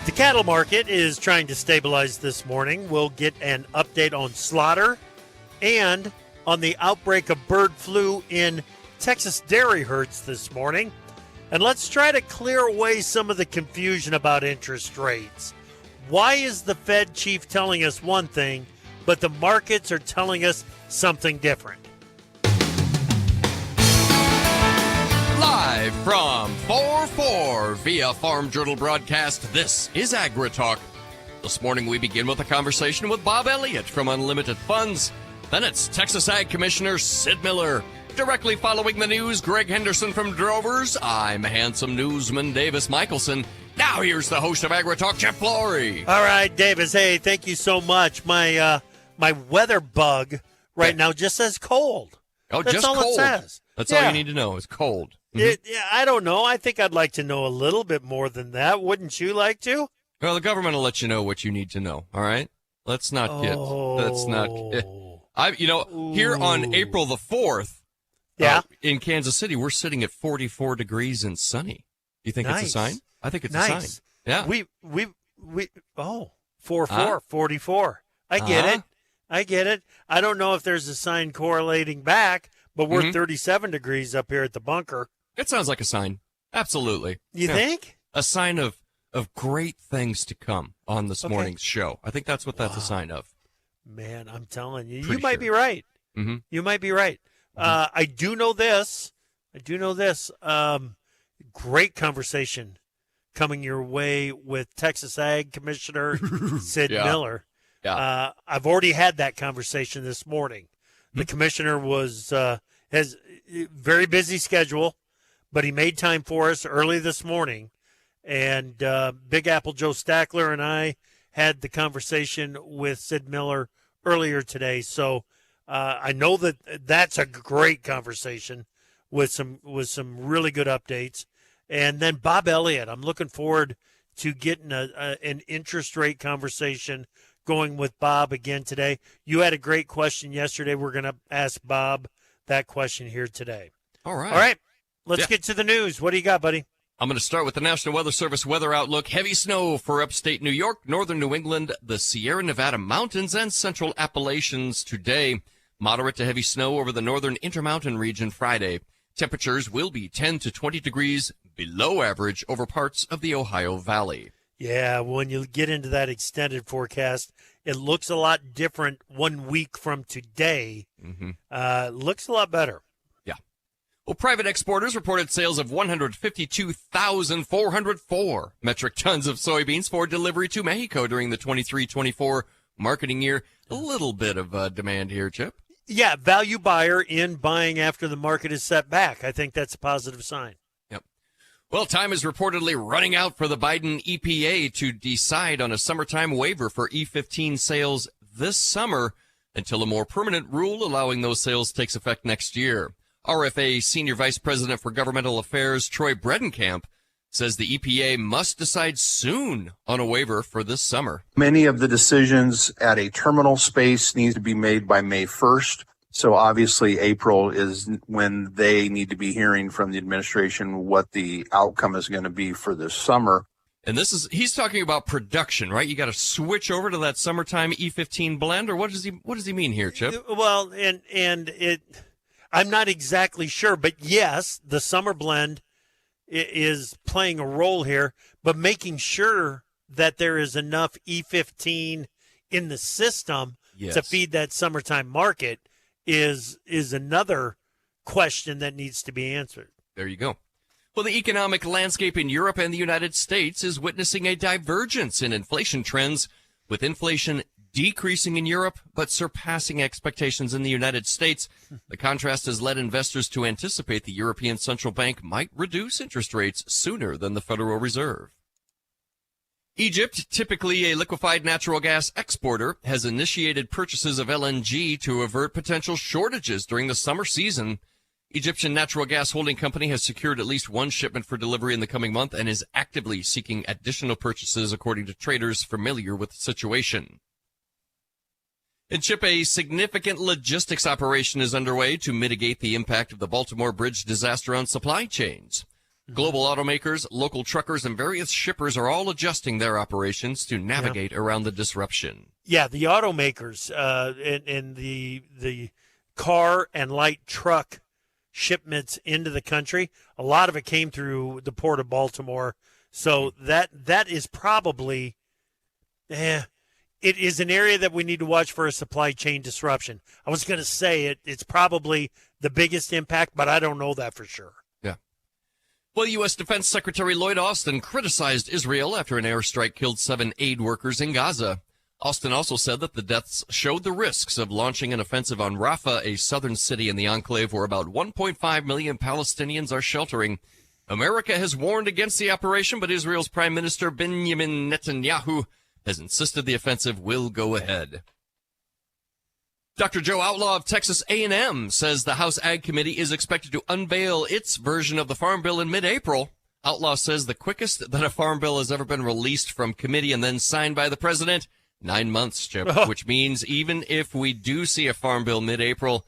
The cattle market is trying to stabilize this morning. We'll get an update on slaughter and on the outbreak of bird flu in Texas dairy herds this morning. And let's try to clear away some of the confusion about interest rates. Why is the Fed chief telling us one thing, but the markets are telling us something different? Live from 4-4 via Farm Journal broadcast, this is AgriTalk. This morning we begin with a conversation with Bob Elliott from Unlimited Funds. Then it's Texas Ag Commissioner Sid Miller. Directly following the news, Greg Henderson from Drovers. I'm handsome newsman Davis Michelson. Now here's the host of AgriTalk, Jeff Flory. All right, Davis. Hey, thank you so much. My weather bug right now just says cold. Oh, That's just all cold. It says. That's all you need to know is cold. I don't know. I think I'd like to know a little bit more than that. Wouldn't you like to? Well, the government will let you know what you need to know. All right. Let's not get. Here on April the 4th. Yeah. In Kansas City, we're sitting at 44 degrees and sunny. You think it's a sign? I think it's a sign. Yeah. We 44. I get it. I don't know if there's a sign correlating back, but we're 37 degrees up here at the bunker. It sounds like a sign. Absolutely. You think? A sign of great things to come on this morning's show. I think that's what that's a sign of. Man, I'm telling you, Pretty you might be right. Mm-hmm. You might be right. I do know this. Great conversation coming your way with Texas Ag Commissioner Sid Miller. Yeah. I've already had that conversation this morning. The commissioner has a very busy schedule, but he made time for us early this morning. And Big Apple Joe Stackler and I had the conversation with Sid Miller earlier today. So I know that's a great conversation with some really good updates. And then Bob Elliott, I'm looking forward to getting an interest rate conversation going with Bob again today. You had a great question yesterday. We're going to ask Bob that question here today. All right. Let's get to the news. What do you got, buddy? I'm going to start with the National Weather Service weather outlook. Heavy snow for upstate New York, northern New England, the Sierra Nevada mountains, and central Appalachians today. Moderate to heavy snow over the northern Intermountain region Friday. Temperatures will be 10 to 20 degrees below average over parts of the Ohio Valley. Yeah, when you get into that extended forecast, it looks a lot different 1 week from today. Looks a lot better. Yeah. Well, private exporters reported sales of 152,404 metric tons of soybeans for delivery to Mexico during the 23-24 marketing year. A little bit of demand here, Chip. Yeah, value buyer in buying after the market is set back. I think that's a positive sign. Yep. Well, time is reportedly running out for the Biden EPA to decide on a summertime waiver for E15 sales this summer until a more permanent rule allowing those sales takes effect next year. RFA Senior Vice President for Governmental Affairs Troy Bredenkamp says the EPA must decide soon on a waiver for this summer. Many of the decisions at a terminal space need to be made by May 1st. So obviously April is when they need to be hearing from the administration what the outcome is going to be for this summer. And he's talking about production, right? You got to switch over to that summertime E15 blend, or what does he mean here, Chip? Well, I'm not exactly sure, but yes, the summer blend is playing a role here, but making sure that there is enough E15 in the system to feed that summertime market is another question that needs to be answered. There you go. Well, the economic landscape in Europe and the United States is witnessing a divergence in inflation trends, with inflation decreasing in Europe but surpassing expectations in the United States. The contrast has led investors to anticipate the European Central Bank might reduce interest rates sooner than the Federal Reserve. Egypt, typically a liquefied natural gas exporter, has initiated purchases of LNG to avert potential shortages during the summer season. Egyptian Natural Gas Holding Company has secured at least one shipment for delivery in the coming month and is actively seeking additional purchases, according to traders familiar with the situation. In Chip, a significant logistics operation is underway to mitigate the impact of the Baltimore Bridge disaster on supply chains. Global automakers, local truckers, and various shippers are all adjusting their operations to navigate around the disruption. Yeah, the automakers and the car and light truck shipments into the country, a lot of it came through the port of Baltimore. So that is probably, it is an area that we need to watch for a supply chain disruption. I was going to say it's probably the biggest impact, but I don't know that for sure. Yeah. Well, U.S. Defense Secretary Lloyd Austin criticized Israel after an airstrike killed 7 aid workers in Gaza. Austin also said that the deaths showed the risks of launching an offensive on Rafah, a southern city in the enclave where about 1.5 million Palestinians are sheltering. America has warned against the operation, but Israel's Prime Minister Benjamin Netanyahu has insisted the offensive will go ahead. Dr. Joe Outlaw of Texas A&M says the House Ag Committee is expected to unveil its version of the Farm Bill in mid-April. Outlaw says the quickest that a Farm Bill has ever been released from committee and then signed by the president, 9 months, Chip, which means even if we do see a Farm Bill mid-April,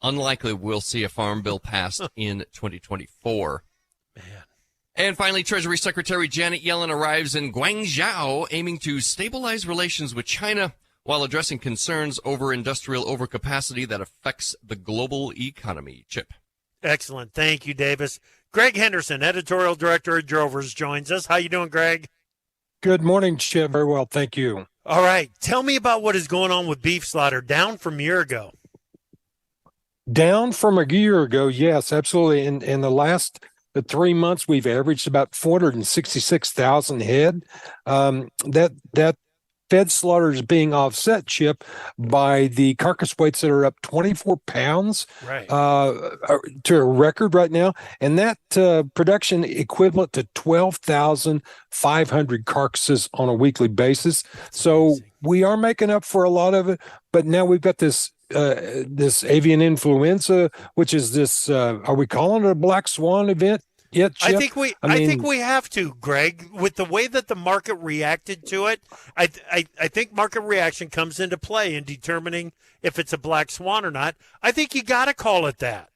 unlikely we'll see a Farm Bill passed in 2024. Man. And finally, Treasury Secretary Janet Yellen arrives in Guangzhou, aiming to stabilize relations with China while addressing concerns over industrial overcapacity that affects the global economy. Chip. Excellent. Thank you, Davis. Greg Henderson, editorial director at Drovers, joins us. How you doing, Greg? Good morning, Chip. Very well, thank you. All right. Tell me about what is going on with beef slaughter, down from a year ago. Down from a year ago, yes, absolutely. In the 3 months, we've averaged about 466,000 head. That fed slaughter is being offset, Chip, by the carcass weights that are up 24 pounds Right. To a record right now. And that production equivalent to 12,500 carcasses on a weekly basis. So amazing. we are making up for a lot of it, but now we've got this avian influenza, which is this, are we calling it a black swan event yet, Chip? I think we have to, Greg, with the way that the market reacted to it. I think market reaction comes into play in determining if it's a black swan or not. I think you got to call it that.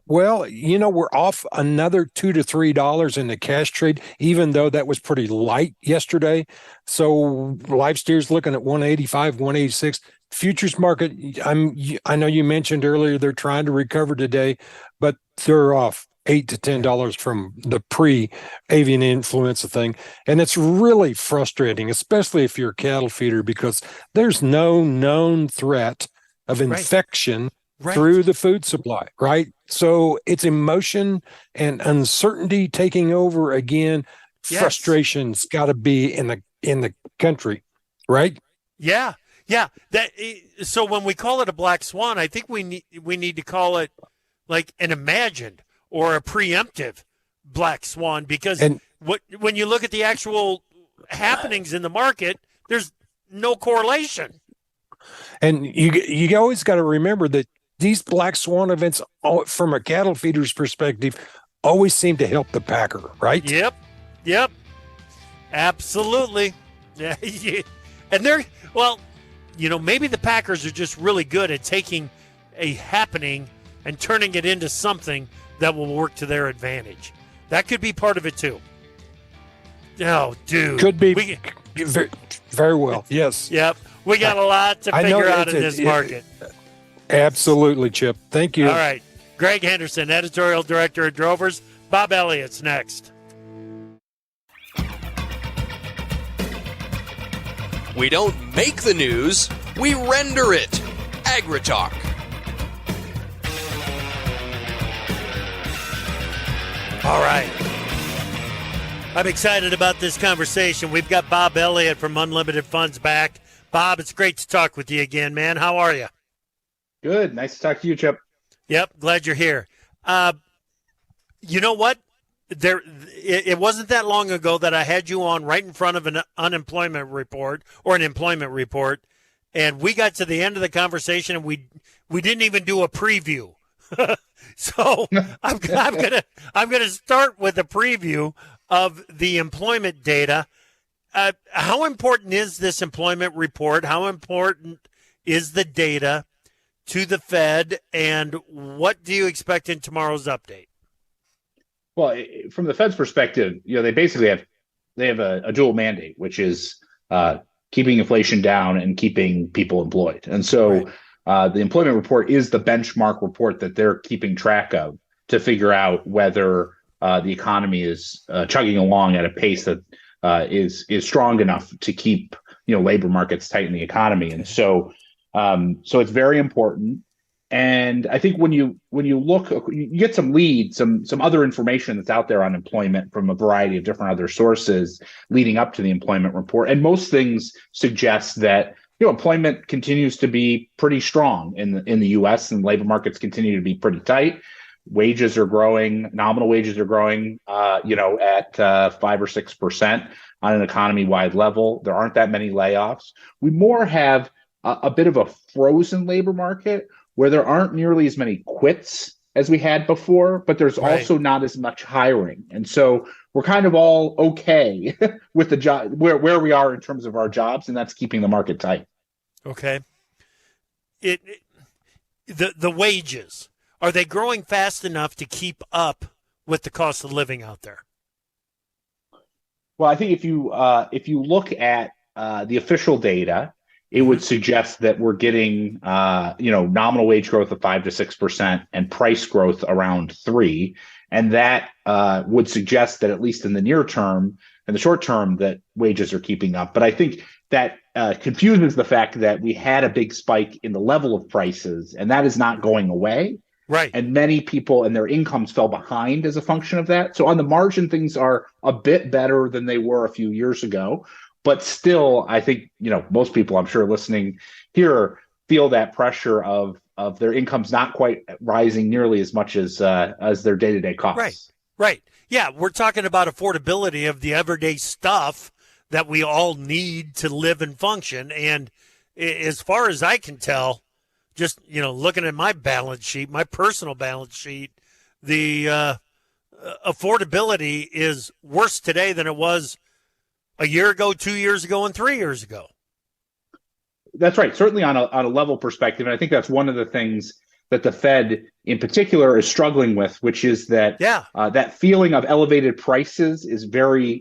Well, we're off another $2 to $3 in the cash trade, even though that was pretty light yesterday. So live steers looking at 185, 186. Futures market, I know you mentioned earlier they're trying to recover today, but they're off $8 to $10 from the pre-avian influenza thing. And it's really frustrating, especially if you're a cattle feeder, because there's no known threat of infection through the food supply, right? So it's emotion and uncertainty taking over again. Yes. Frustration's got to be in the country, right? Yeah. So when we call it a black swan, I think we need to call it like an imagined or a preemptive black swan, because when you look at the actual happenings in the market, there's no correlation. And you always got to remember that these black swan events, from a cattle feeder's perspective, always seem to help the packer, right? Yep. Absolutely. Yeah. And maybe the Packers are just really good at taking a happening and turning it into something that will work to their advantage. That could be part of it too. Oh, dude. Could be very, very well. Yes. Yep. We got a lot to figure out in this market. Absolutely, Chip. Thank you. All right. Greg Henderson, editorial director at Drovers. Bob Elliott's next. We don't make the news, we render it. AgriTalk. All right. I'm excited about this conversation. We've got Bob Elliott from Unlimited Funds back. Bob, it's great to talk with you again, man. How are you? Good. Nice to talk to you, Chip. Yep. Glad you're here. You know what? It wasn't that long ago that I had you on right in front of an unemployment report or an employment report, and we got to the end of the conversation and we didn't even do a preview. So I'm gonna start with a preview of the employment data. How important is this employment report? How important is the data to the Fed, and what do you expect in tomorrow's update? Well, from the Fed's perspective, they basically have a dual mandate, which is keeping inflation down and keeping people employed. And so the employment report is the benchmark report that they're keeping track of to figure out whether the economy is chugging along at a pace that is strong enough to keep labor markets tight in the economy. And so it's very important. And I think when you look, you get some leads, some other information that's out there on employment from a variety of different other sources leading up to the employment report. And most things suggest that employment continues to be pretty strong in the U.S. and labor markets continue to be pretty tight. Wages are growing, nominal wages are growing, at 5 or 6% on an economy-wide level. There aren't that many layoffs. We more have a bit of a frozen labor market where there aren't nearly as many quits as we had before, but there's also not as much hiring. And so we're kind of all okay with the job where we are in terms of our jobs, and that's keeping the market tight. Okay. The wages, are they growing fast enough to keep up with the cost of living out there? Well, I think if you look at the official data, it would suggest that we're getting, nominal wage growth of 5 to 6% and price growth around 3%. And that would suggest that at least in the near term and the short term that wages are keeping up. But I think that confuses the fact that we had a big spike in the level of prices, and that is not going away. Right. And many people and their incomes fell behind as a function of that. So on the margin, things are a bit better than they were a few years ago. But still, I think, most people I'm sure listening here feel that pressure of their incomes not quite rising nearly as much as their day-to-day costs. Right. Yeah, we're talking about affordability of the everyday stuff that we all need to live and function. And as far as I can tell, just, looking at my balance sheet, my personal balance sheet, the affordability is worse today than it was a year ago, 2 years ago, and 3 years ago. That's right. Certainly on a level perspective. And I think that's one of the things that the Fed in particular is struggling with, which is that that feeling of elevated prices is very,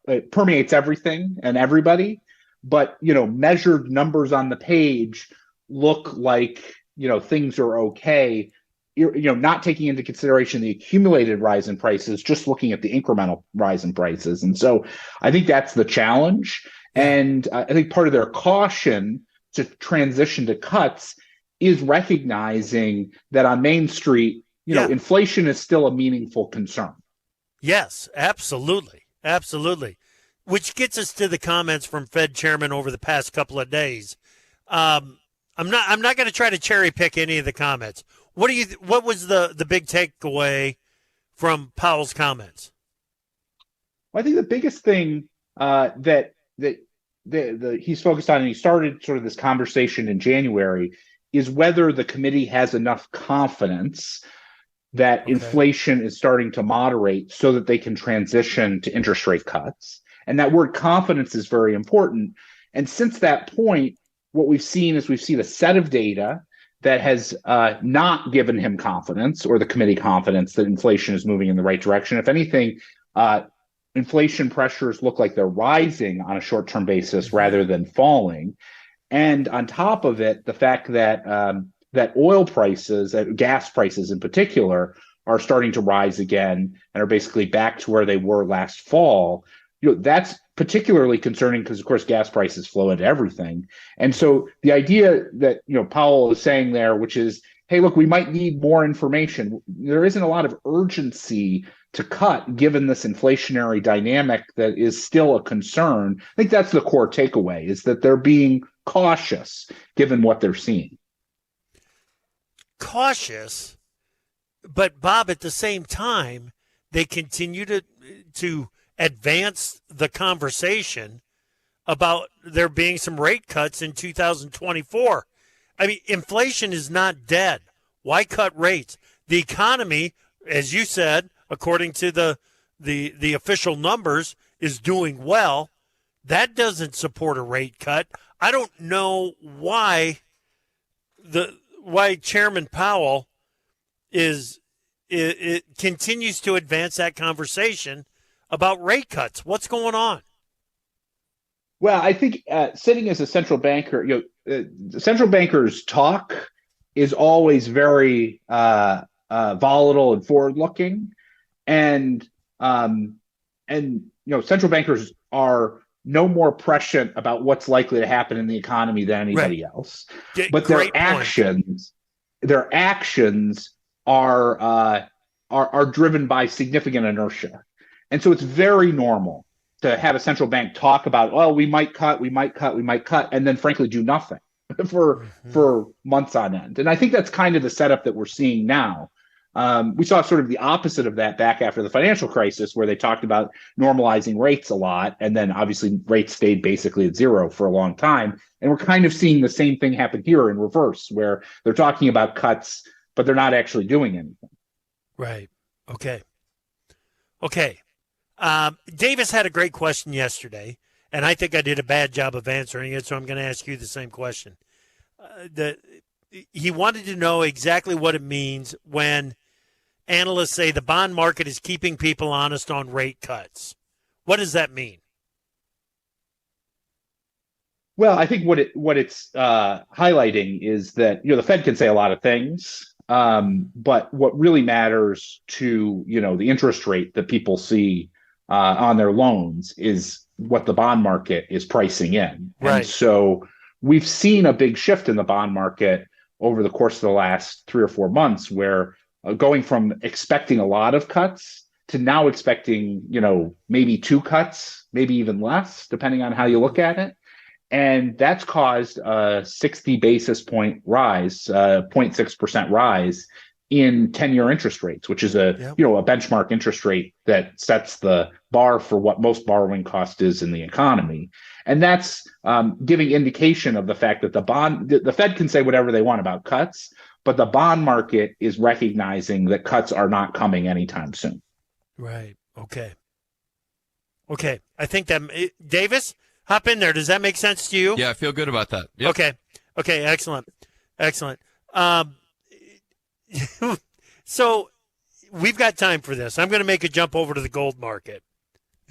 it permeates everything and everybody. But, measured numbers on the page look like, things are okay. Not taking into consideration the accumulated rise in prices, just looking at the incremental rise in prices. And so I think that's the challenge. And I think part of their caution to transition to cuts is recognizing that on Main Street, inflation is still a meaningful concern. Yes, absolutely. Absolutely. Which gets us to the comments from Fed chairman over the past couple of days. I'm not going to try to cherry pick any of the comments. What was the big takeaway from Powell's comments? Well, I think the biggest thing that he's focused on, and he started sort of this conversation in January, is whether the committee has enough confidence that inflation is starting to moderate so that they can transition to interest rate cuts. And that word confidence is very important. And since that point, what we've seen is a set of data that has not given him confidence, or the committee confidence, that inflation is moving in the right direction. If anything, inflation pressures look like they're rising on a short-term basis rather than falling. And on top of it, the fact that that oil prices, gas prices in particular, are starting to rise again and are basically back to where they were last fall. That's particularly concerning because, of course, gas prices flow into everything. And so the idea that, Powell is saying there, which is, hey, look, we might need more information. There isn't a lot of urgency to cut given this inflationary dynamic that is still a concern. I think that's the core takeaway, is that they're being cautious given what they're seeing. Cautious, but Bob, at the same time, they continue to advance the conversation about there being some rate cuts in 2024. I mean, inflation is not dead. Why cut rates? The economy, as you said, according to the official numbers, is doing well. That doesn't support a rate cut. I don't know why Chairman Powell is it continues to advance that conversation about rate cuts. What's going on? Well, I think sitting as a central banker, the central bankers' talk is always very volatile and forward-looking, and central bankers are no more prescient about what's likely to happen in the economy than anybody else. But their actions are driven by significant inertia, and so it's very normal to have a central bank talk about, well, we might cut, and then frankly do nothing for months on end. And I think that's kind of the setup that we're seeing now. We saw sort of the opposite of that back after the financial crisis, where they talked about normalizing rates a lot, and then obviously rates stayed basically at zero for a long time. And we're kind of seeing the same thing happen here in reverse, where they're talking about cuts, but they're not actually doing anything. Right. Okay. Davis had a great question yesterday, and I think I did a bad job of answering it, so I'm going to ask you the same question. He wanted to know exactly what it means when analysts say the bond market is keeping people honest on rate cuts. What does that mean? Well, I think what it's highlighting is that the Fed can say a lot of things, but what really matters to the interest rate that people see on their loans is what the bond market is pricing in. Right. And so we've seen a big shift in the bond market over the course of the last 3 or 4 months, where going from expecting a lot of cuts to now expecting, maybe 2 cuts, maybe even less, depending on how you look at it. And that's caused a 60 basis point rise, 0.6% rise in 10-year interest rates, which is a benchmark interest rate that sets the bar for what most borrowing cost is in the economy. And that's giving indication of the fact that the Fed can say whatever they want about cuts, but the bond market is recognizing that cuts are not coming anytime soon. Right. Okay. I think that Davis, hop in there. Does that make sense to you? Yeah, I feel good about that. Yep. Okay. Excellent. So we've got time for this. I'm going to make a jump over to the gold market.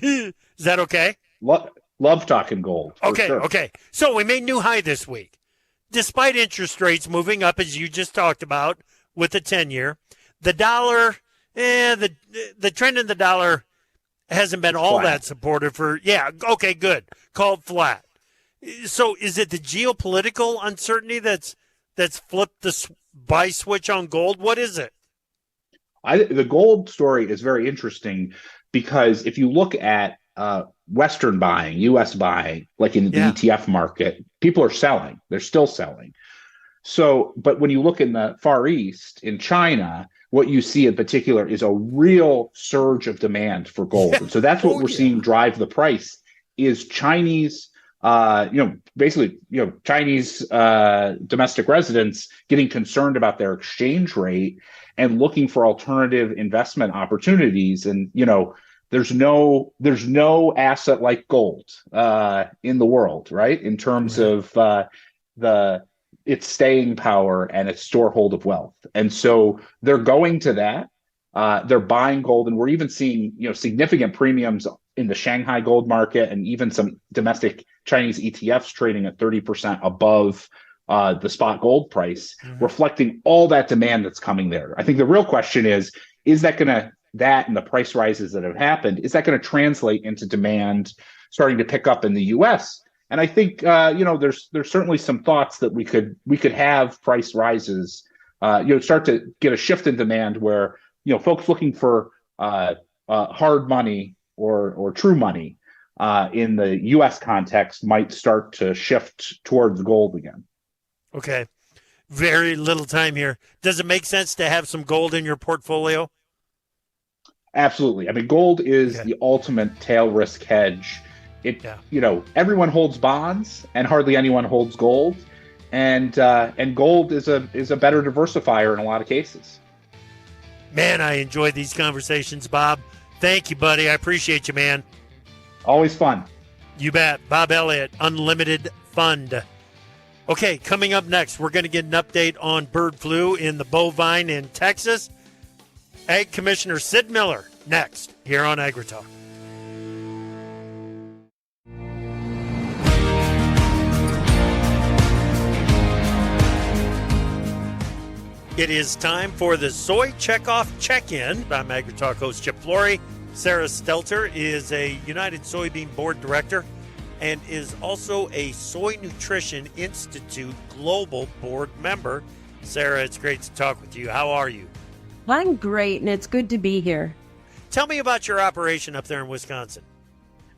Is that okay? Love talking gold. Okay. So we made new high this week. Despite interest rates moving up, as you just talked about, with the 10-year, the dollar, the trend in the dollar hasn't been all that supportive for, good. Call it flat. So is it the geopolitical uncertainty that's flipped the buy switch on gold? What is it? The gold story is very interesting because if you look at Western buying, U.S. buying, like in the ETF market, people are selling. They're still selling. So, but when you look in the Far East, in China, what you see in particular is a real surge of demand for gold. And so that's what we're seeing drive the price is Chinese, Chinese domestic residents getting concerned about their exchange rate and looking for alternative investment opportunities. And, there's no asset like gold in the world, right? In terms of its staying power and its storehold of wealth. And so they're going to that. They're buying gold, and we're even seeing significant premiums in the Shanghai gold market, and even some domestic Chinese ETFs trading at 30% above the spot gold price, reflecting all that demand that's coming there. I think the real question is that and the price rises that have happened, is that going to translate into demand starting to pick up in the U.S.? And I think there's certainly some thoughts that we could have price rises, start to get a shift in demand where folks looking for hard money or true money in the U.S. context might start to shift towards gold again. Okay, very little time here. Does it make sense to have some gold in your portfolio? Absolutely. I mean, gold is the ultimate tail risk hedge. Everyone holds bonds and hardly anyone holds gold. And gold is a better diversifier in a lot of cases. Man, I enjoyed these conversations, Bob. Thank you, buddy. I appreciate you, man. Always fun. You bet. Bob Elliott, Unlimited Fund. Okay, coming up next, we're going to get an update on bird flu in the bovine in Texas. Ag Commissioner Sid Miller next here on AgriTalk. It is time for the Soy Checkoff Check-In. I'm AgriTalk host Chip Flory. Sarah Stelter is a United Soybean Board Director and is also a Soy Nutrition Institute Global Board member. Sarah, it's great to talk with you. How are you? I'm great, and it's good to be here. Tell me about your operation up there in Wisconsin.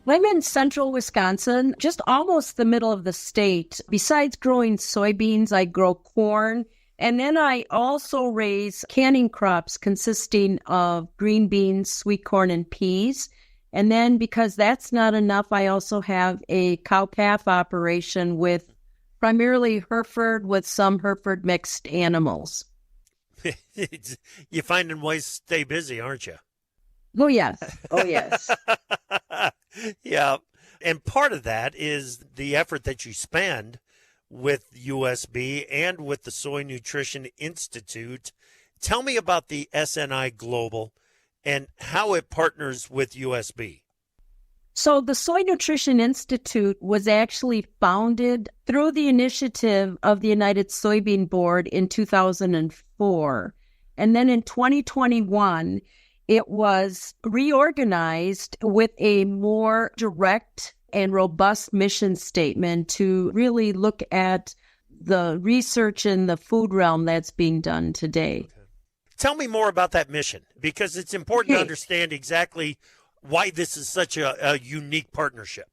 I'm in central Wisconsin, just almost the middle of the state. Besides growing soybeans, I grow corn, and then I also raise canning crops consisting of green beans, sweet corn, and peas. And then because that's not enough, I also have a cow-calf operation with primarily Hereford with some Hereford mixed animals. You're finding ways to stay busy, aren't you? Oh, yes. Oh, yes. Yeah. And part of that is the effort that you spend with USB and with the Soy Nutrition Institute. Tell me about the SNI Global and how it partners with USB. So the Soy Nutrition Institute was actually founded through the initiative of the United Soybean Board in 2004. And then in 2021, it was reorganized with a more direct and robust mission statement to really look at the research in the food realm that's being done today. Tell me more about that mission, because it's important to understand exactly why this is such a unique partnership.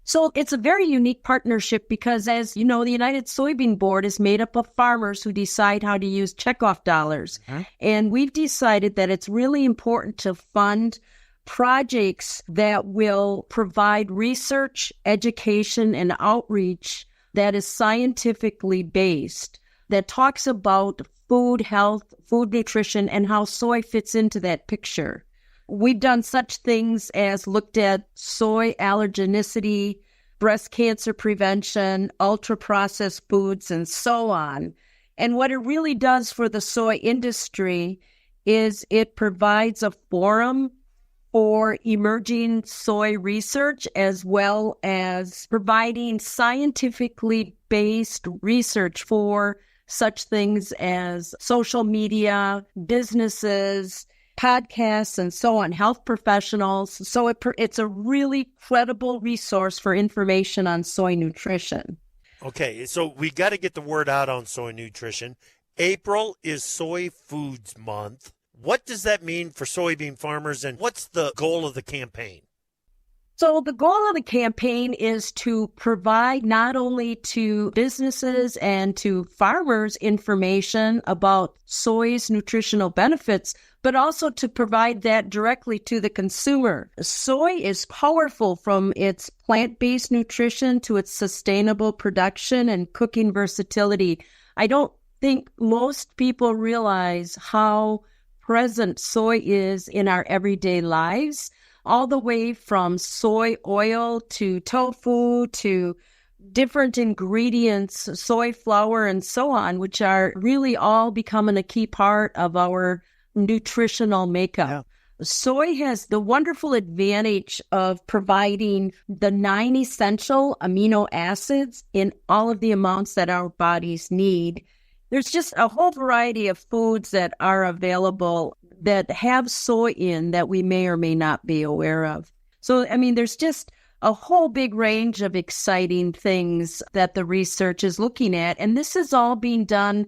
So it's a very unique partnership because, as you know, the United Soybean Board is made up of farmers who decide how to use checkoff dollars. And we've decided that it's really important to fund projects that will provide research, education, and outreach that is scientifically based, that talks about food health, food nutrition, and how soy fits into that picture. We've done such things as looked at soy allergenicity, breast cancer prevention, ultra-processed foods, and so on. And what it really does for the soy industry is it provides a forum for emerging soy research, as well as providing scientifically based research for such things as social media, businesses, podcasts, and so on, health professionals. So it's a really credible resource for information on soy nutrition. Okay, so we got to get the word out on soy nutrition. April is Soy Foods Month. What does that mean for soybean farmers, and what's the goal of the campaign? So the goal of the campaign is to provide not only to businesses and to farmers information about soy's nutritional benefits, but also to provide that directly to the consumer. Soy is powerful from its plant-based nutrition to its sustainable production and cooking versatility. I don't think most people realize how present soy is in our everyday lives, all the way from soy oil to tofu to different ingredients, soy flour, and so on, which are really all becoming a key part of our nutritional makeup. Yeah. Soy has the wonderful advantage of providing the 9 essential amino acids in all of the amounts that our bodies need. There's just a whole variety of foods that are available that have soy in that we may or may not be aware of. So, I mean, there's just a whole big range of exciting things that the research is looking at. And this is all being done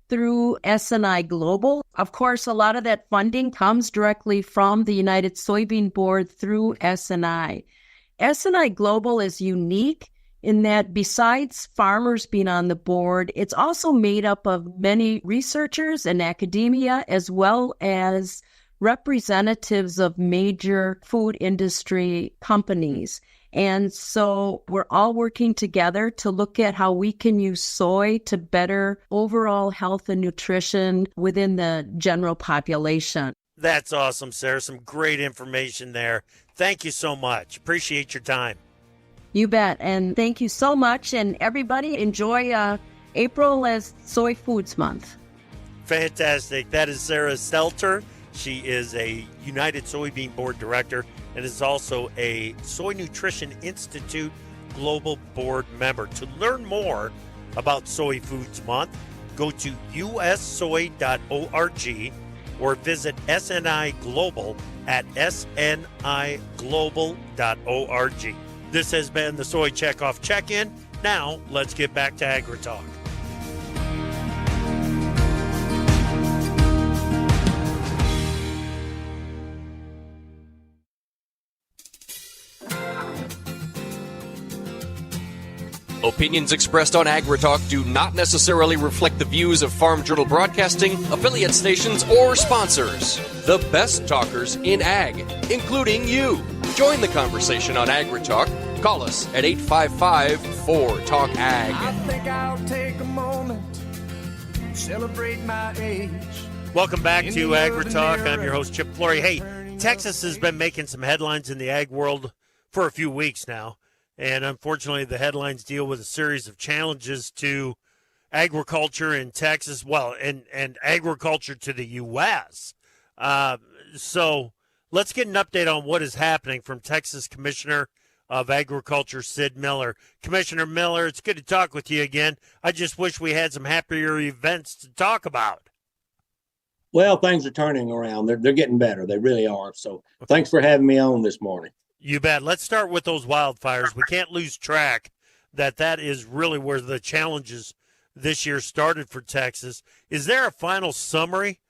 through SNI Global. Of course, a lot of that funding comes directly from the United Soybean Board through SNI. SNI Global is unique in that besides farmers being on the board, it's also made up of many researchers and academia, as well as representatives of major food industry companies. And so we're all working together to look at how we can use soy to better overall health and nutrition within the general population. That's awesome, Sarah. Some great information there. Thank you so much. Appreciate your time. You bet. And thank you so much. And everybody enjoy April as Soy Foods Month. Fantastic. That is Sarah Stelter She is a United Soybean Board Director and is also a Soy Nutrition Institute Global Board member. To learn more about Soy Foods Month, go to ussoy.org or visit SNI Global at sniglobal.org. This has been the Soy Checkoff Check-In. Now, let's get back to AgriTalk. Opinions expressed on AgriTalk do not necessarily reflect the views of Farm Journal Broadcasting, affiliate stations, or sponsors. The best talkers in ag, including you. Join the conversation on AgriTalk. Call us at 855-4TALK-AG. I think I'll take a moment to celebrate my age. Welcome back to AgriTalk. I'm your host, Chip Flory. Hey, Texas has been making some headlines in the ag world for a few weeks now. And unfortunately, the headlines deal with a series of challenges to agriculture in Texas, well, and agriculture to the U.S. So let's get an update on what is happening from Texas Commissioner of Agriculture, Sid Miller. Commissioner Miller, it's good to talk with you again. I just wish we had some happier events to talk about. Well, things are turning around. They're getting better. They really are. So thanks for having me on this morning. You bet. Let's start with those wildfires. We can't lose track that is really where the challenges this year started for Texas. Is there a final summary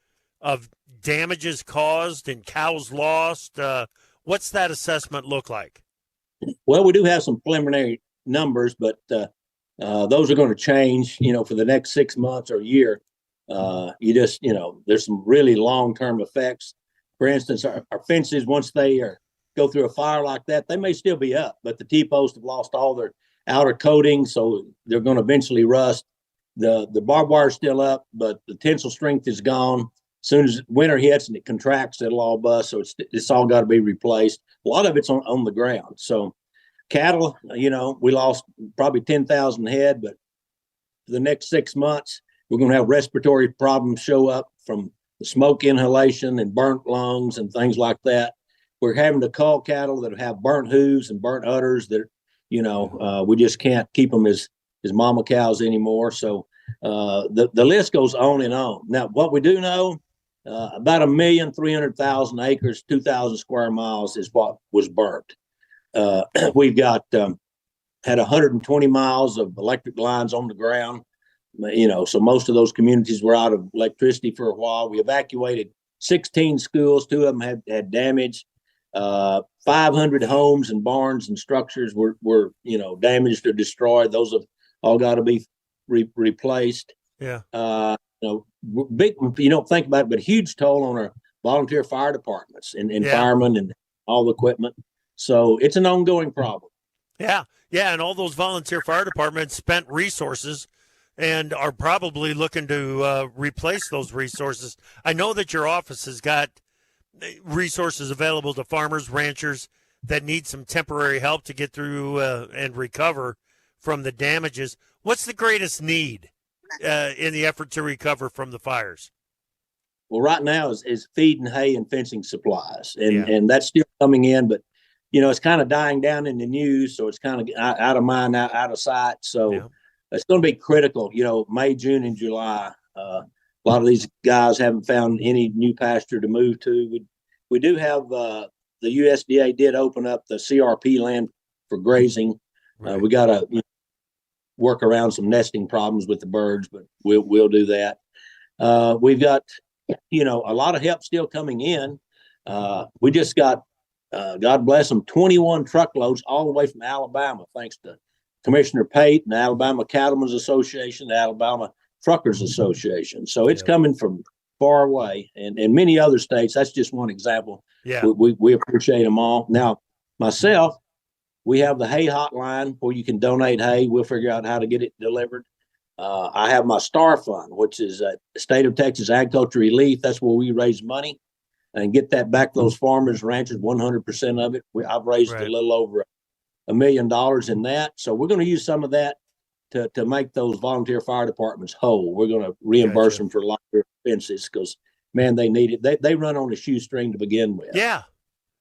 of damages caused and cows lost? What's that assessment look like? Well, we do have some preliminary numbers, but those are going to change, for the next 6 months or year. There's some really long-term effects. For instance, our fences, once they go through a fire like that, they may still be up, but the T-posts have lost all their outer coating, so they're going to eventually rust. The barbed wire is still up, but the tensile strength is gone. As soon as winter hits and it contracts, it'll all bust, so it's all got to be replaced. A lot of it's on the ground. So cattle, we lost probably 10,000 head, but for the next 6 months, we're going to have respiratory problems show up from the smoke inhalation and burnt lungs and things like that. We're having to cull cattle that have burnt hooves and burnt udders that, we just can't keep them as mama cows anymore. So the list goes on and on. Now, what we do know, about 1,300,000 acres, 2,000 square miles is what was burnt. We've got had 120 miles of electric lines on the ground. So most of those communities were out of electricity for a while. We evacuated 16 schools. 2 of them had damage. 500 homes and barns and structures were damaged or destroyed. Those have all got to be replaced. Yeah. Big, you don't think about it, but huge toll on our volunteer fire departments and firemen and all the equipment. So it's an ongoing problem. Yeah. Yeah. And all those volunteer fire departments spent resources and are probably looking to replace those resources. I know that your office has got resources available to farmers, ranchers that need some temporary help to get through and recover from the damages. What's the greatest need in the effort to recover from the fires? Well, right now is feed and hay and fencing supplies, and that's still coming in, but it's kind of dying down in the news, so it's kind of out of mind, out of sight. So it's going to be critical. May, June, and July. A lot of these guys haven't found any new pasture to move to. We do have the USDA did open up the CRP land for grazing. Right. We got to work around some nesting problems with the birds, but we'll do that. We've got a lot of help still coming in. We just got God bless them 21 truckloads all the way from Alabama, thanks to Commissioner Pate and the Alabama Cattlemen's Association, the Alabama Truckers Association. So it's coming from far away, and many other states. That's just one example. Yeah. We appreciate them all. Now, myself, we have the hay hotline where you can donate hay. We'll figure out how to get it delivered. I have my STAR Fund, which is State of Texas Agriculture Relief. That's where we raise money and get that back to those farmers, ranchers, 100% of it. I've raised a little over $1 million in that. So we're going to use some of that to make those volunteer fire departments whole. We're going to reimburse them for a lot of their expenses because man, they need it. They run on a shoestring to begin with. Yeah.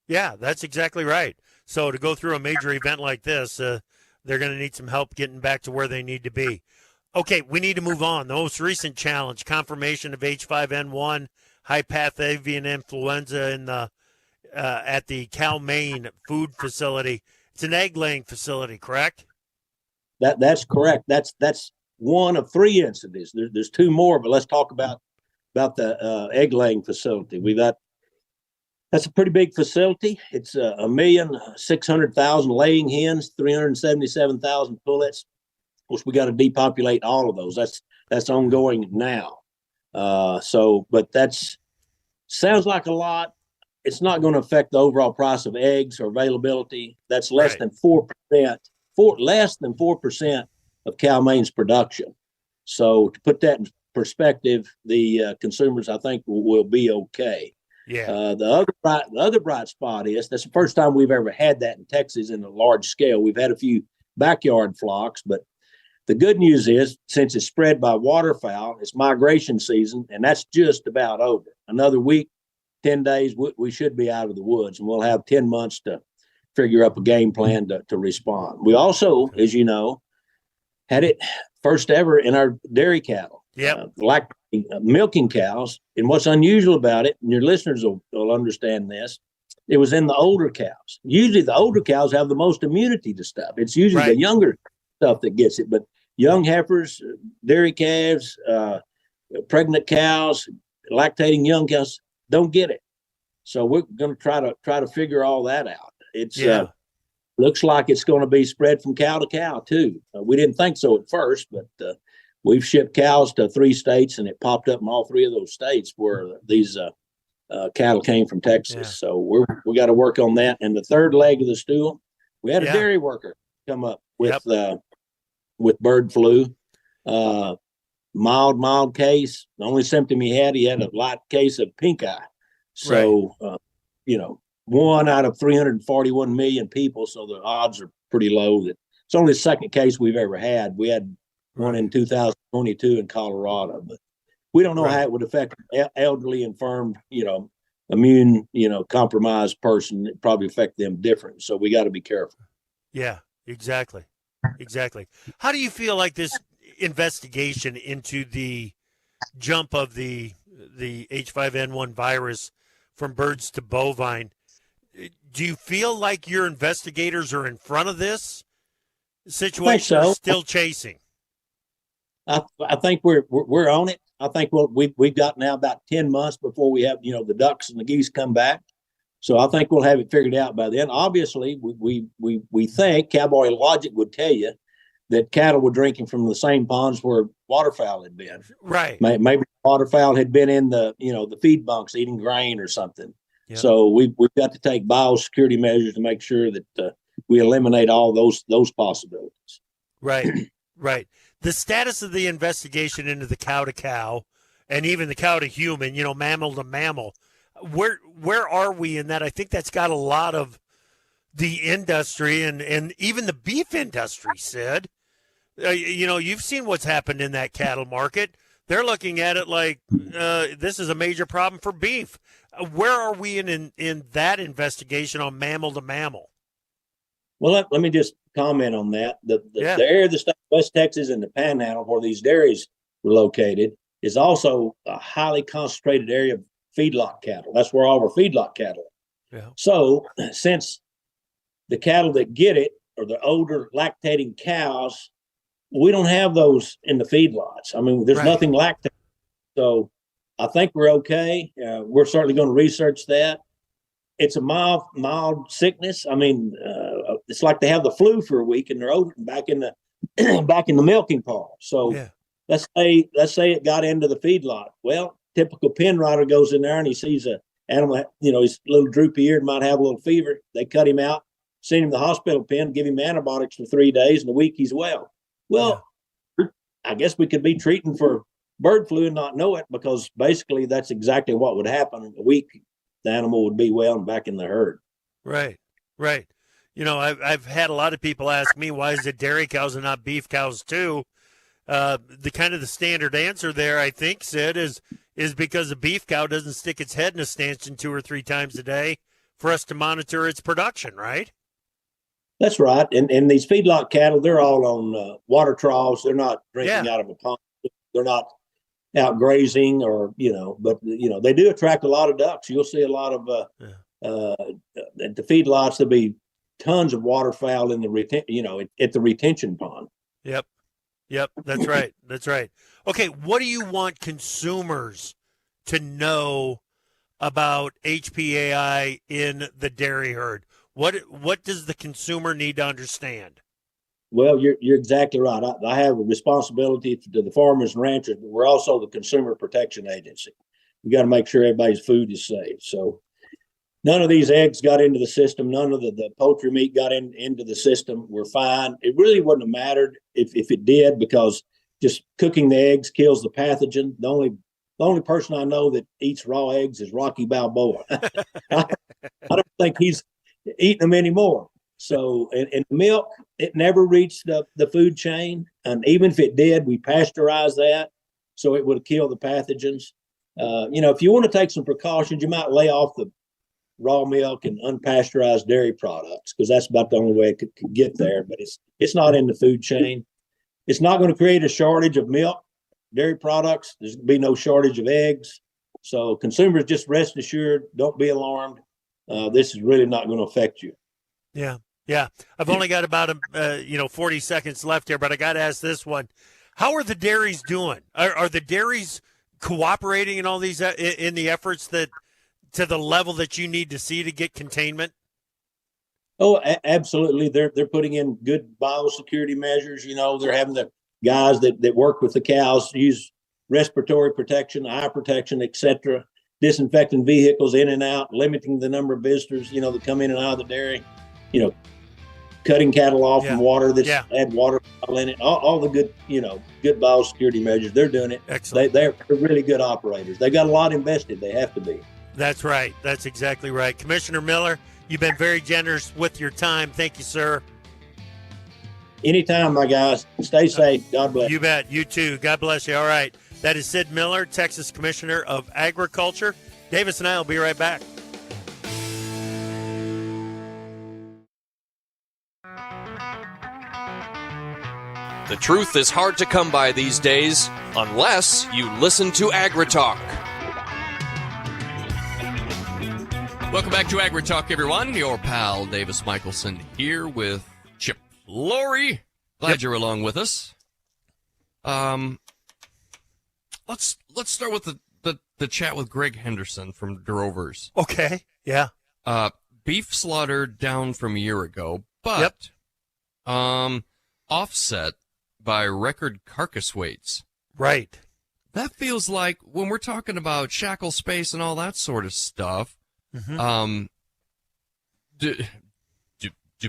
Yeah, that's exactly right. So to go through a major event like this, they're going to need some help getting back to where they need to be. Okay, we need to move on. The most recent challenge, confirmation of H5N1, high path avian influenza in the at the Cal Maine food facility. It's an egg laying facility, correct? That's correct. That's one of 3 incidents. There's 2 more, but let's talk about the egg laying facility. That's a pretty big facility. It's 1,600,000 laying hens, 377,000 pullets. Of course, we got to depopulate all of those. That's ongoing now. But that's sounds like a lot. It's not going to affect the overall price of eggs or availability. That's less than 4%. Less than 4% of Cal Maine's production. So to put that in perspective, the consumers, I think, will be okay. Yeah. The other bright spot is that's the first time we've ever had that in Texas in a large scale. We've had a few backyard flocks, but the good news is since it's spread by waterfowl, it's migration season, and that's just about over. Another week, 10 days, we should be out of the woods, and we'll have 10 months to figure up a game plan to respond. We also, as you know, had it first ever in our dairy cattle. Yep. Like milking cows. And what's unusual about it, and your listeners will understand this, it was in the older cows. Usually the older cows have the most immunity to stuff. It's usually the younger stuff that gets it. But young heifers, dairy calves, pregnant cows, lactating young cows don't get it. So we're going to try to figure all that out. It's looks like it's going to be spread from cow to cow too. We didn't think so at first, but we've shipped cows to 3 states, and it popped up in all 3 of those states where these cattle came from Texas. Yeah. So we got to work on that. And the third leg of the stool, we had a dairy worker come up with bird flu. Mild case. The only symptom he had a light case of pink eye. So, 1 out of 341 million people. So the odds are pretty low that it's only the second case we've ever had. We had one in 2022 in Colorado, but we don't know how it would affect an elderly, infirmed, immune, compromised person. It probably affect them different. So we got to be careful. Yeah, exactly. How do you feel like this investigation into the jump of the H5N1 virus from birds to bovine, do you feel like your investigators are in front of this situation or still chasing? I think we're on it. I think we've got now about 10 months before we have, the ducks and the geese come back. So I think we'll have it figured out by then. Obviously, we think cowboy logic would tell you that cattle were drinking from the same ponds where waterfowl had been. Right. Maybe waterfowl had been in the feed bunks eating grain or something. Yep. So we've got to take biosecurity measures to make sure that we eliminate all those possibilities. Right. The status of the investigation into the cow to cow and even the cow to human, mammal to mammal, where are we in that? I think that's got a lot of the industry and even the beef industry, Sid. You've seen what's happened in that cattle market. They're looking at it like this is a major problem for beef. Where are we in that investigation on mammal to mammal? Well, let me just comment on that. The area of the state of West Texas and the Panhandle where these dairies were located is also a highly concentrated area of feedlot cattle. That's where all our feedlot cattle are. Yeah. So since the cattle that get it are the older lactating cows, we don't have those in the feedlots. I mean, there's nothing lactating. So I think we're okay. We're certainly going to research that. It's a mild sickness. I mean, it's like they have the flu for a week and they're over back in the milking parlor. So let's say it got into the feedlot. Well, typical pen rider goes in there and he sees a animal, he's a little droopy eared, might have a little fever. They cut him out, send him to the hospital pen, give him antibiotics for 3 days, and a week he's well. Well, I guess we could be treating for bird flu and not know it, because basically that's exactly what would happen. A week, the animal would be well and back in the herd. Right. I've had a lot of people ask me, why is it dairy cows and not beef cows too? The kind of the standard answer there, I think, Sid, is is because a beef cow doesn't stick its head in a stanchion 2 or 3 times a day for us to monitor its production, right? That's right. And these feedlot cattle, they're all on water troughs. They're not drinking out of a pond. They're not out grazing or, but, they do attract a lot of ducks. You'll see a lot of, at the feedlots, there'll be tons of waterfowl in the at the retention pond. Yep. That's right. That's right. Okay. What do you want consumers to know about HPAI in the dairy herd? What does the consumer need to understand? Well, you're exactly right. I have a responsibility to the farmers and ranchers, but we're also the Consumer Protection Agency. We got to make sure everybody's food is safe. So none of these eggs got into the system. None of the poultry meat got into the system. We're fine. It really wouldn't have mattered if it did, because just cooking the eggs kills the pathogen. The only person I know that eats raw eggs is Rocky Balboa. I don't think he's eating them anymore. So, and milk, it never reached the food chain. And even if it did, we pasteurized that, so it would have killed the pathogens. If you want to take some precautions, you might lay off the raw milk and unpasteurized dairy products, because that's about the only way it could get there. But it's not in the food chain. It's not going to create a shortage of milk, dairy products. There's going to be no shortage of eggs. So consumers, just rest assured, don't be alarmed. This is really not going to affect you. Yeah. I've only got about 40 seconds left here, but I got to ask this one: how are the dairies doing? Are the dairies cooperating in all these in the efforts that to the level that you need to see to get containment? Oh, absolutely. They're putting in good biosecurity measures. They're having the guys that work with the cows use respiratory protection, eye protection, etc., disinfecting vehicles in and out, limiting the number of visitors, that come in and out of the dairy, cutting cattle off from water that's had water in it, all the good, good biosecurity measures. They're doing it. Excellent. They're really good operators. They got a lot invested. They have to be. That's right. That's exactly right. Commissioner Miller, you've been very generous with your time. Thank you, sir. Anytime, my guys. Stay safe. God bless. You bet. You too. God bless you. All right. That is Sid Miller, Texas Commissioner of Agriculture. Davis and I will be right back. The truth is hard to come by these days unless you listen to AgriTalk. Welcome back to AgriTalk, everyone. Your pal Davis Michelson here with Chip Lorre. Glad you're along with us. Let's start with the chat with Greg Henderson from Drovers. Okay. Yeah. Beef slaughter down from a year ago, but offset by record carcass weights. Right. That feels like when we're talking about shackle space and all that sort of stuff. Mm-hmm. Do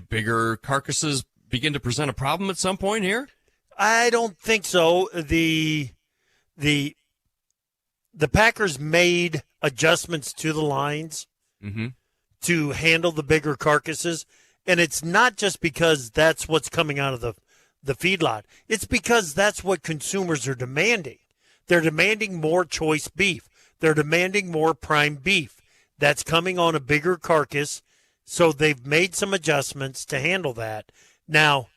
bigger carcasses begin to present a problem at some point here? I don't think so. The Packers made adjustments to the lines to handle the bigger carcasses, and it's not just because that's what's coming out of the feedlot. It's because that's what consumers are demanding. They're demanding more choice beef. They're demanding more prime beef. That's coming on a bigger carcass, so they've made some adjustments to handle that. Now,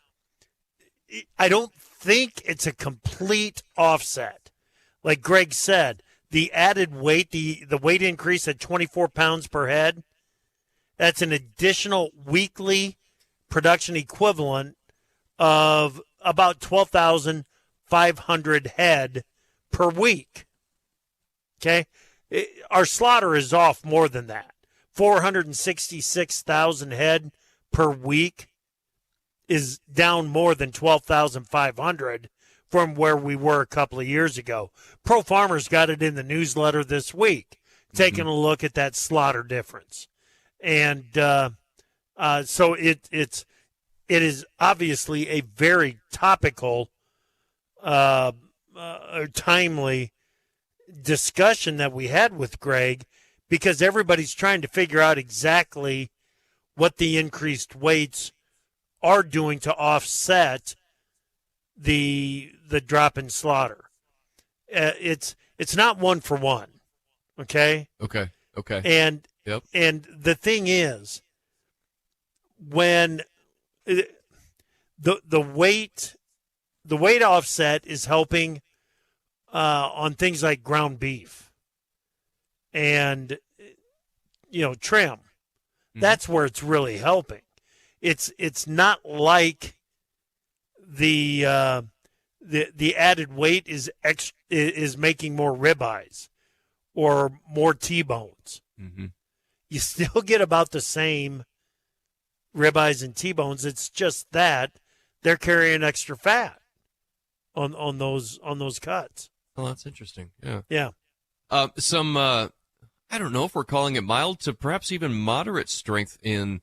I don't think it's a complete offset. Like Greg said, the added weight, the weight increase at 24 pounds per head, that's an additional weekly production equivalent of about 12,500 head per week. Okay? Our slaughter is off more than that. 466,000 head per week is down more than 12,500 from where we were a couple of years ago. Pro Farmers got it in the newsletter this week, taking a look at that slaughter difference. And so it is obviously a very topical, timely discussion that we had with Greg, because everybody's trying to figure out exactly what the increased weights are doing to offset the drop in slaughter. It's It's not 1 for 1. Okay. Okay. And Yep. and the thing is, when the weight offset is helping on things like ground beef and trim. That's where it's really helping. It's not like the added weight is making more ribeyes or more T-bones. Mm-hmm. You still get about the same ribeyes and T-bones. It's just that they're carrying extra fat on those cuts. Oh, that's interesting. Yeah. Yeah. Some I don't know if we're calling it mild to perhaps even moderate strength in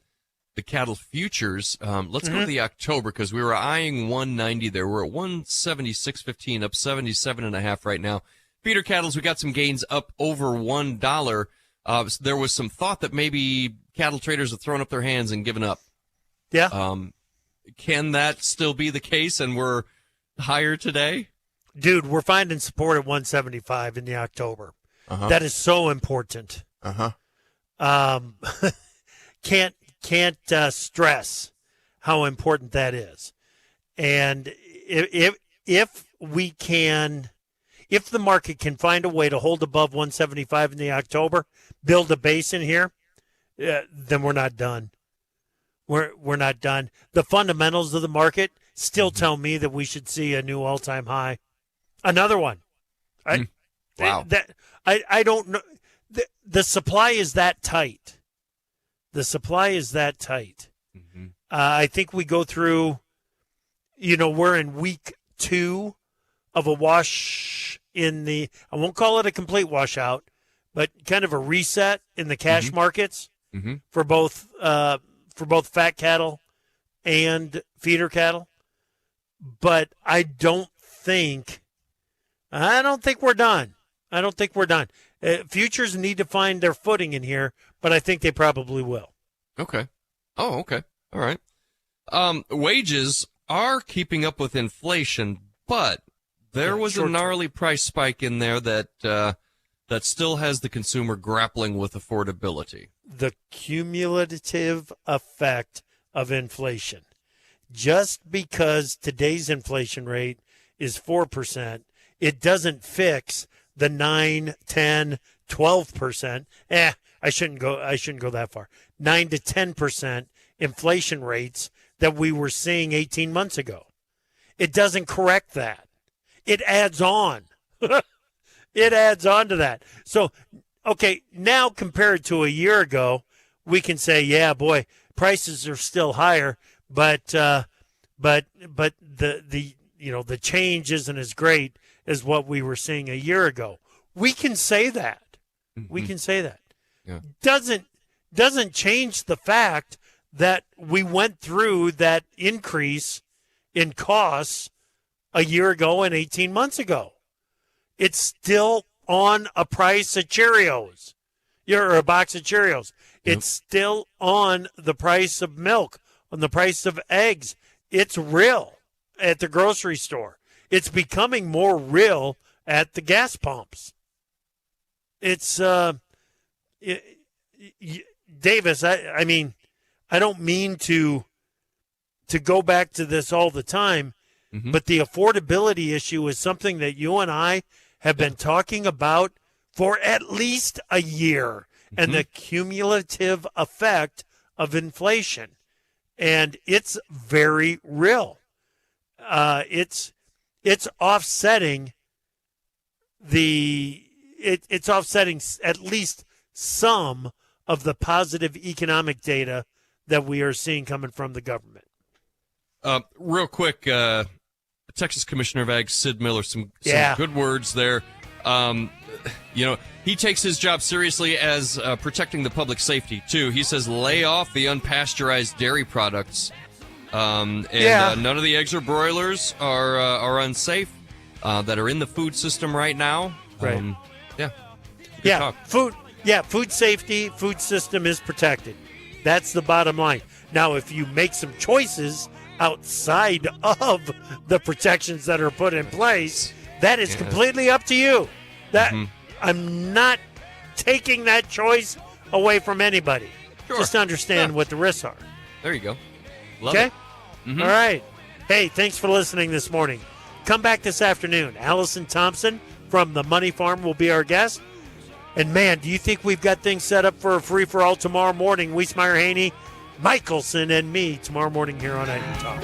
the cattle futures. Let's go to the October, because we were eyeing 190 there. We're at 176.15, up 77.5 right now. Feeder cattles, we got some gains up over $1. There was some thought that maybe cattle traders have thrown up their hands and given up. Yeah. Can that still be the case and we're higher today? Dude, we're finding support at 175 in the October. Uh-huh. That is so important. Uh-huh. Can't stress how important that is. And if the market can find a way to hold above 175 in the October, build a base in here, then we're not done. We're not done. The fundamentals of the market still tell me that we should see a new all-time high. Another one. Wow. I don't know. The supply is that tight. The supply is that tight. Mm-hmm. I think we go through, we're in week 2 of a wash I won't call it a complete washout, but kind of a reset in the cash markets for both fat cattle and feeder cattle. But I don't think we're done. I don't think we're done. Futures need to find their footing in here, but I think they probably will. Okay. Oh, okay. All right. Wages are keeping up with inflation, but there was a gnarly price spike in there that still has the consumer grappling with affordability. The cumulative effect of inflation. Just because today's inflation rate is 4%, it doesn't fix the 9, 10, 12%. I shouldn't go that far. 9 to 10% inflation rates that we were seeing 18 months ago. It doesn't correct that. It adds on. It adds on to that. So, okay, now compared to a year ago, we can say, yeah, boy, prices are still higher, but the change isn't as great as what we were seeing a year ago. We can say that. Mm-hmm. We can say that. Yeah. Doesn't change the fact that we went through that increase in costs a year ago and 18 months ago. It's still on a price of Cheerios, or a box of Cheerios. Yep. It's still on the price of milk, on the price of eggs. It's real at the grocery store. It's becoming more real at the gas pumps. It's Davis. I mean, I don't mean to go back to this all the time, but the affordability issue is something that you and I have been talking about for at least a year, and the cumulative effect of inflation, and it's very real. It's offsetting it's offsetting at least some of the positive economic data that we are seeing coming from the government. Real quick, Texas Commissioner of Ag Sid Miller, some good words there. He takes his job seriously as protecting the public safety too. He says lay off the unpasteurized dairy products. None of the eggs or broilers are unsafe that are in the food system right now. Right. Good talk. Food safety, food system is protected. That's the bottom line. Now, if you make some choices outside of the protections that are put in place, that is completely up to you. That I'm not taking that choice away from anybody. Sure. Just understand Yeah. what the risks are. There you go. Love Okay? it. Mhm. All right. Hey, thanks for listening this morning. Come back this afternoon. Allison Thompson from the Money Farm will be our guest. And man, do you think we've got things set up for a free-for-all tomorrow morning? Wiesmeyer, Haney, Michelson, and me tomorrow morning here on Ag Talk.